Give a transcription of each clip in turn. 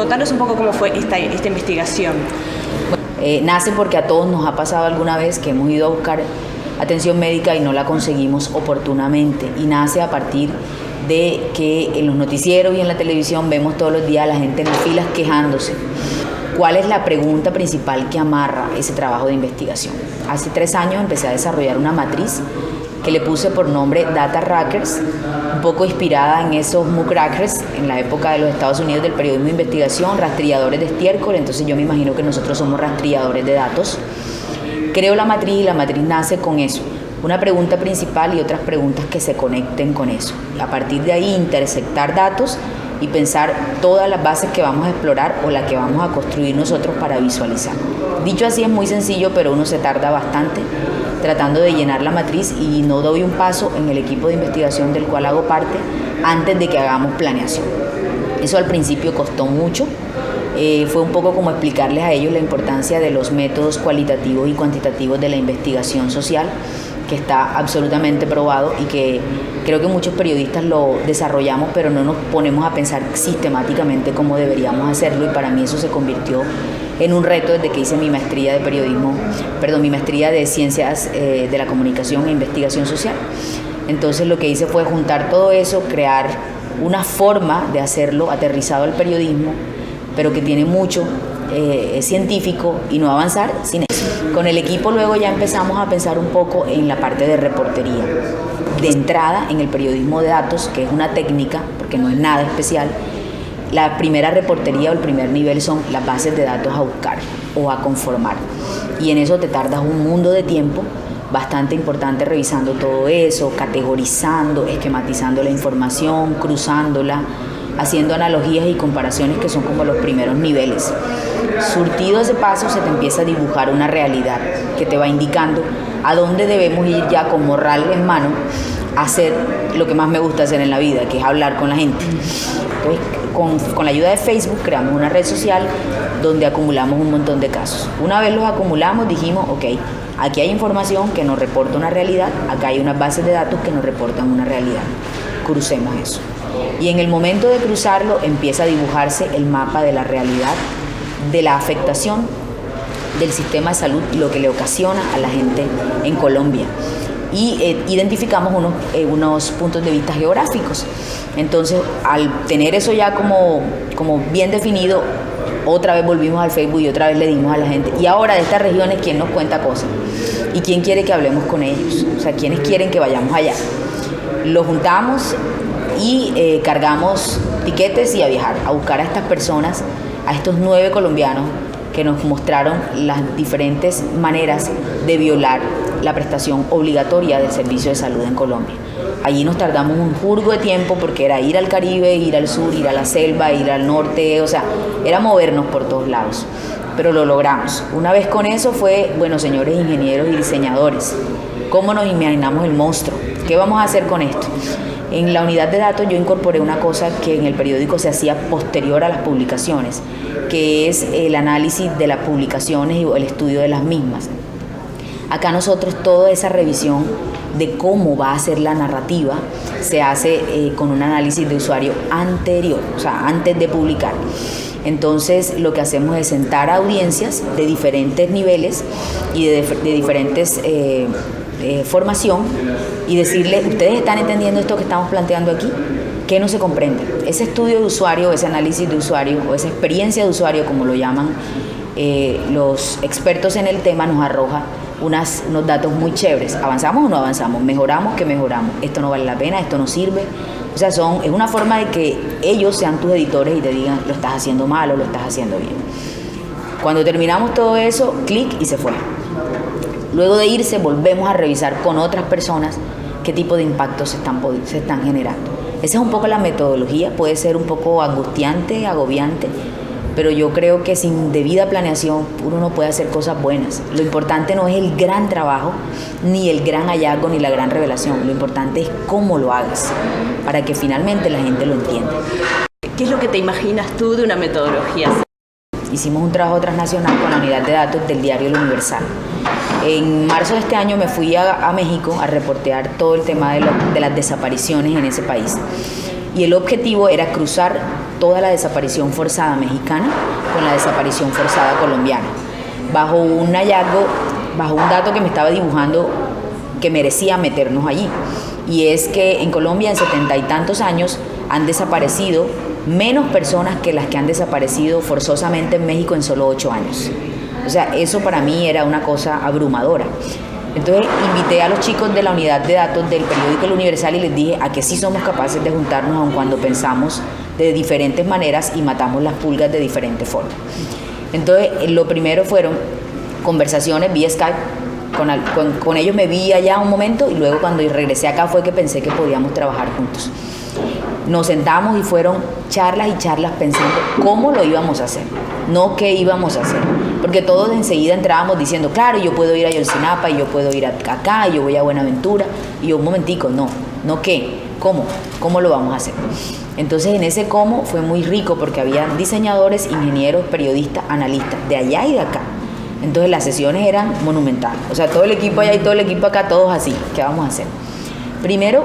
Contanos un poco cómo fue esta investigación. Nace porque a todos nos ha pasado alguna vez que hemos ido a buscar atención médica y no la conseguimos oportunamente, y nace a partir de que en los noticieros y en la televisión vemos todos los días a la gente en las filas quejándose. ¿Cuál es la pregunta principal que amarra ese trabajo de investigación? Hace 3 años empecé a desarrollar una matriz que le puse por nombre Data Rackers, un poco inspirada en esos muckrackers en la época de los Estados Unidos del periodismo de investigación, rastrilladores de estiércol. Entonces yo me imagino que nosotros somos rastrilladores de datos. Creo la matriz y la matriz nace con eso, una pregunta principal y otras preguntas que se conecten con eso. A partir de ahí intersectar datos y pensar todas las bases que vamos a explorar o las que vamos a construir nosotros para visualizar. Dicho así es muy sencillo, pero uno se tarda bastante tratando de llenar la matriz y no doy un paso en el equipo de investigación del cual hago parte antes de que hagamos planeación. Eso al principio costó mucho. Fue un poco como explicarles a ellos la importancia de los métodos cualitativos y cuantitativos de la investigación social, que está absolutamente probado y que creo que muchos periodistas lo desarrollamos, pero no nos ponemos a pensar sistemáticamente cómo deberíamos hacerlo, y para mí eso se convirtió en un reto desde que hice mi maestría mi maestría de Ciencias de la Comunicación e Investigación Social. Entonces lo que hice fue juntar todo eso, crear una forma de hacerlo aterrizado al periodismo, pero que tiene mucho científico, y no avanzar sin eso. Con el equipo luego ya empezamos a pensar un poco en la parte de reportería. De entrada, en el periodismo de datos, que es una técnica, porque no es nada especial, la primera reportería o el primer nivel son las bases de datos a buscar o a conformar. Y en eso te tardas un mundo de tiempo bastante importante revisando todo eso, categorizando, esquematizando la información, cruzándola, haciendo analogías y comparaciones que son como los primeros niveles. Surtido ese paso, se te empieza a dibujar una realidad que te va indicando a dónde debemos ir ya con morral en mano a hacer lo que más me gusta hacer en la vida, que es hablar con la gente. Entonces, con la ayuda de Facebook creamos una red social donde acumulamos un montón de casos. Una vez los acumulamos, dijimos, ok, aquí hay información que nos reporta una realidad, acá hay unas bases de datos que nos reportan una realidad. Crucemos eso. Y en el momento de cruzarlo empieza a dibujarse el mapa de la realidad, de la afectación del sistema de salud y lo que le ocasiona a la gente en Colombia. Y identificamos unos puntos de vista geográficos. Entonces, al tener eso ya como bien definido, otra vez volvimos al Facebook y otra vez le dimos a la gente, y ahora de estas regiones, ¿quién nos cuenta cosas? ¿Y quién quiere que hablemos con ellos? O sea, ¿quiénes quieren que vayamos allá? Lo juntamos y cargamos tiquetes y a viajar, a buscar a estas personas, a estos 9 colombianos que nos mostraron las diferentes maneras de violar la prestación obligatoria del servicio de salud en Colombia. Allí nos tardamos un jurgo de tiempo porque era ir al Caribe, ir al sur, ir a la selva, ir al norte, o sea, era movernos por todos lados, pero lo logramos. Una vez con eso fue, bueno, señores ingenieros y diseñadores, ¿cómo nos imaginamos el monstruo? ¿Qué vamos a hacer con esto? En la unidad de datos yo incorporé una cosa que en el periódico se hacía posterior a las publicaciones, que es el análisis de las publicaciones y el estudio de las mismas. Acá nosotros toda esa revisión de cómo va a ser la narrativa se hace con un análisis de usuario anterior, o sea, antes de publicar. Entonces lo que hacemos es sentar a audiencias de diferentes niveles y de diferentes formación y decirle, ¿ustedes están entendiendo esto que estamos planteando aquí? ¿Qué no se comprende? Ese estudio de usuario, ese análisis de usuario o esa experiencia de usuario, como lo llaman los expertos en el tema, nos arroja unos datos muy chéveres. ¿Avanzamos o no avanzamos? ¿Mejoramos? ¿Qué mejoramos? ¿Esto no vale la pena? ¿Esto no sirve? O sea, es una forma de que ellos sean tus editores y te digan, lo estás haciendo mal o lo estás haciendo bien. Cuando terminamos todo eso, clic y se fue. Luego de irse, volvemos a revisar con otras personas qué tipo de impactos se están generando. Esa es un poco la metodología, puede ser un poco angustiante, agobiante, pero yo creo que sin debida planeación uno no puede hacer cosas buenas. Lo importante no es el gran trabajo, ni el gran hallazgo, ni la gran revelación. Lo importante es cómo lo hagas, para que finalmente la gente lo entienda. ¿Qué es lo que te imaginas tú de una metodología así? Hicimos un trabajo transnacional con la unidad de datos del diario El Universal. En marzo de este año me fui a México a reportear todo el tema de las desapariciones en ese país. Y el objetivo era cruzar toda la desaparición forzada mexicana con la desaparición forzada colombiana, bajo un hallazgo, bajo un dato que me estaba dibujando que merecía meternos allí. Y es que en Colombia en 70 y tantos años han desaparecido menos personas que las que han desaparecido forzosamente en México en solo 8 años. O sea, eso para mí era una cosa abrumadora. Entonces invité a los chicos de la unidad de datos del periódico El Universal y les dije a que sí somos capaces de juntarnos aun cuando pensamos de diferentes maneras y matamos las pulgas de diferentes formas. Entonces lo primero fueron conversaciones vía Skype, con ellos me vi allá un momento y luego cuando regresé acá fue que pensé que podíamos trabajar juntos. Nos sentamos y fueron charlas y charlas pensando cómo lo íbamos a hacer, no qué íbamos a hacer. Porque todos enseguida entrábamos diciendo, claro, yo puedo ir a Ayotzinapa y yo puedo ir acá y yo voy a Buenaventura. Y yo, un momentico, no qué, cómo lo vamos a hacer. Entonces en ese cómo fue muy rico porque había diseñadores, ingenieros, periodistas, analistas, de allá y de acá. Entonces las sesiones eran monumentales. O sea, todo el equipo allá y todo el equipo acá, todos así. ¿Qué vamos a hacer? Primero,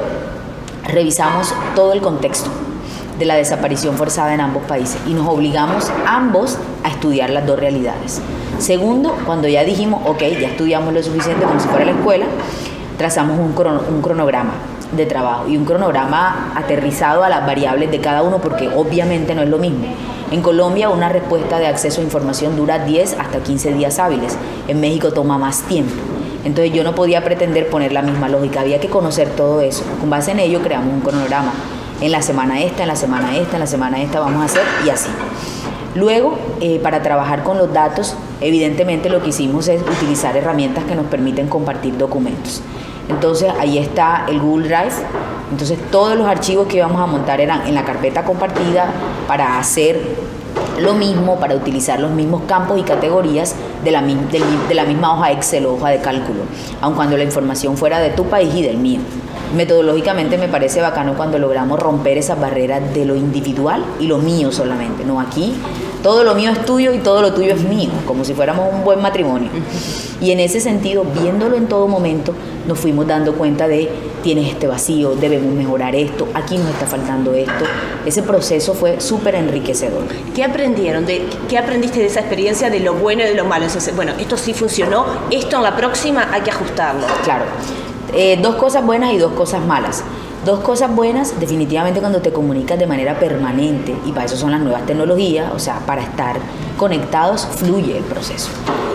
revisamos todo el contexto de la desaparición forzada en ambos países y nos obligamos ambos a estudiar las dos realidades. Segundo, cuando ya dijimos, ok, ya estudiamos lo suficiente como si fuera la escuela, trazamos un cronograma de trabajo y un cronograma aterrizado a las variables de cada uno porque obviamente no es lo mismo. En Colombia una respuesta de acceso a información dura 10 hasta 15 días hábiles, en México toma más tiempo. Entonces yo no podía pretender poner la misma lógica, había que conocer todo eso. Con base en ello creamos un cronograma. En la semana esta, en la semana esta, en la semana esta vamos a hacer y así. Luego, para trabajar con los datos, evidentemente lo que hicimos es utilizar herramientas que nos permiten compartir documentos. Entonces ahí está el Google Drive. Entonces todos los archivos que íbamos a montar eran en la carpeta compartida para hacer lo mismo, para utilizar los mismos campos y categorías de la misma hoja Excel o hoja de cálculo, aun cuando la información fuera de tu país y del mío. Metodológicamente me parece bacano cuando logramos romper esas barreras de lo individual y lo mío solamente. No, aquí todo lo mío es tuyo y todo lo tuyo es mío, como si fuéramos un buen matrimonio. Y en ese sentido, viéndolo en todo momento, nos fuimos dando cuenta de, tienes este vacío, debemos mejorar esto, aquí nos está faltando esto. Ese proceso fue súper enriquecedor. ¿Qué aprendieron? ¿Qué aprendiste de esa experiencia, de lo bueno y de lo malo? Entonces, bueno, esto sí funcionó, esto en la próxima hay que ajustarlo. Claro. Dos cosas buenas y dos cosas malas. Dos cosas buenas, definitivamente cuando te comunicas de manera permanente, y para eso son las nuevas tecnologías, o sea, para estar conectados fluye el proceso.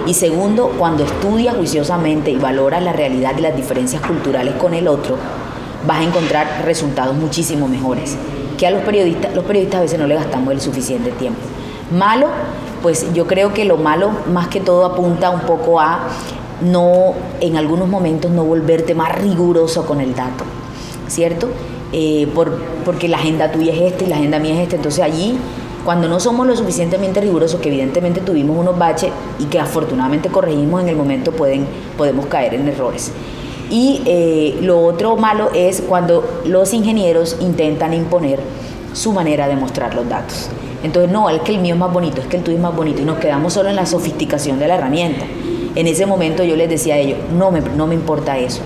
Y segundo, cuando estudias juiciosamente y valoras la realidad de las diferencias culturales con el otro, vas a encontrar resultados muchísimo mejores, que a los periodistas a veces no le gastamos el suficiente tiempo. Malo, pues yo creo que lo malo más que todo apunta un poco a no, en algunos momentos no volverte más riguroso con el dato, ¿cierto? Porque la agenda tuya es esta y la agenda mía es esta, entonces allí, cuando no somos lo suficientemente rigurosos, que evidentemente tuvimos unos baches y que afortunadamente corregimos en el momento, podemos caer en errores. Y lo otro malo es cuando los ingenieros intentan imponer su manera de mostrar los datos. Entonces, no, es que el mío es más bonito, es que el tuyo es más bonito, y nos quedamos solo en la sofisticación de la herramienta. En ese momento yo les decía a ellos, no me importa eso,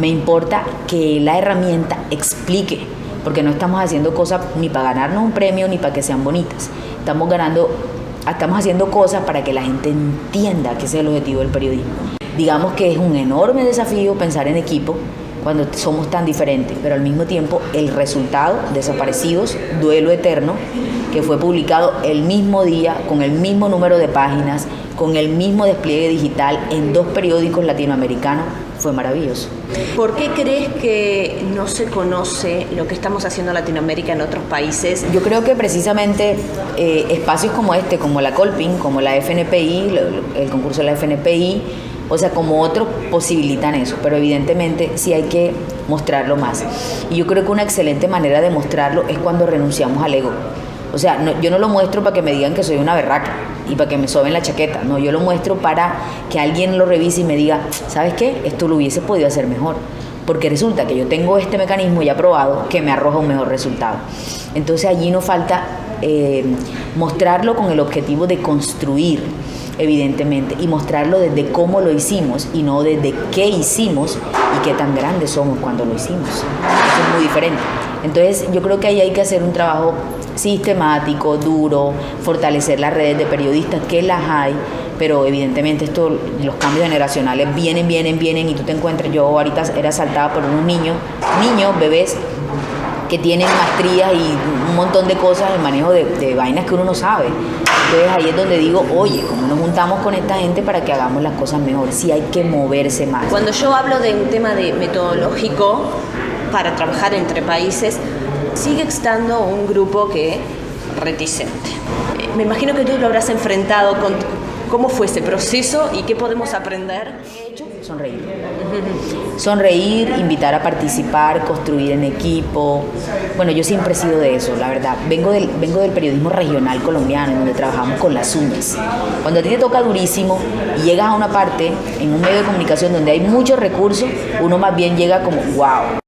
me importa que la herramienta explique, porque no estamos haciendo cosas ni para ganarnos un premio ni para que sean bonitas, estamos haciendo cosas para que la gente entienda que ese es el objetivo del periodismo. Digamos que es un enorme desafío pensar en equipo cuando somos tan diferentes, pero al mismo tiempo el resultado, Desaparecidos, Duelo Eterno, que fue publicado el mismo día, con el mismo número de páginas, con el mismo despliegue digital en 2 periódicos latinoamericanos, fue maravilloso. ¿Por qué crees que no se conoce lo que estamos haciendo en Latinoamérica en otros países? Yo creo que precisamente espacios como este, como la Colpin, como la FNPI, el concurso de la FNPI, o sea, como otros posibilitan eso, pero evidentemente sí hay que mostrarlo más. Y yo creo que una excelente manera de mostrarlo es cuando renunciamos al ego. O sea, yo no lo muestro para que me digan que soy una berraca y para que me soben la chaqueta. No, yo lo muestro para que alguien lo revise y me diga, ¿sabes qué? Esto lo hubiese podido hacer mejor. Porque resulta que yo tengo este mecanismo ya probado que me arroja un mejor resultado. Entonces allí nos falta mostrarlo con el objetivo de construir, evidentemente, y mostrarlo desde cómo lo hicimos y no desde qué hicimos y qué tan grandes somos cuando lo hicimos. Eso es muy diferente. Entonces yo creo que ahí hay que hacer un trabajo sistemático, duro, fortalecer las redes de periodistas, que las hay, pero evidentemente los cambios generacionales vienen y tú te encuentras, yo ahorita era asaltada por unos niños, bebés, que tienen maestrías y un montón de cosas en manejo de vainas que uno no sabe. Entonces ahí es donde digo, oye, ¿cómo nos juntamos con esta gente para que hagamos las cosas mejor? Sí hay que moverse más. Cuando yo hablo de un tema de metodológico para trabajar entre países, sigue estando un grupo que reticente. Me imagino que tú lo habrás enfrentado con cómo fue ese proceso y qué podemos aprender. Sonreír. Sonreír, invitar a participar, construir en equipo. Bueno, yo siempre he sido de eso, la verdad. Vengo del periodismo regional colombiano, donde trabajamos con las uñas. Cuando a ti te toca durísimo y llegas a una parte, en un medio de comunicación donde hay muchos recursos, uno más bien llega como, wow.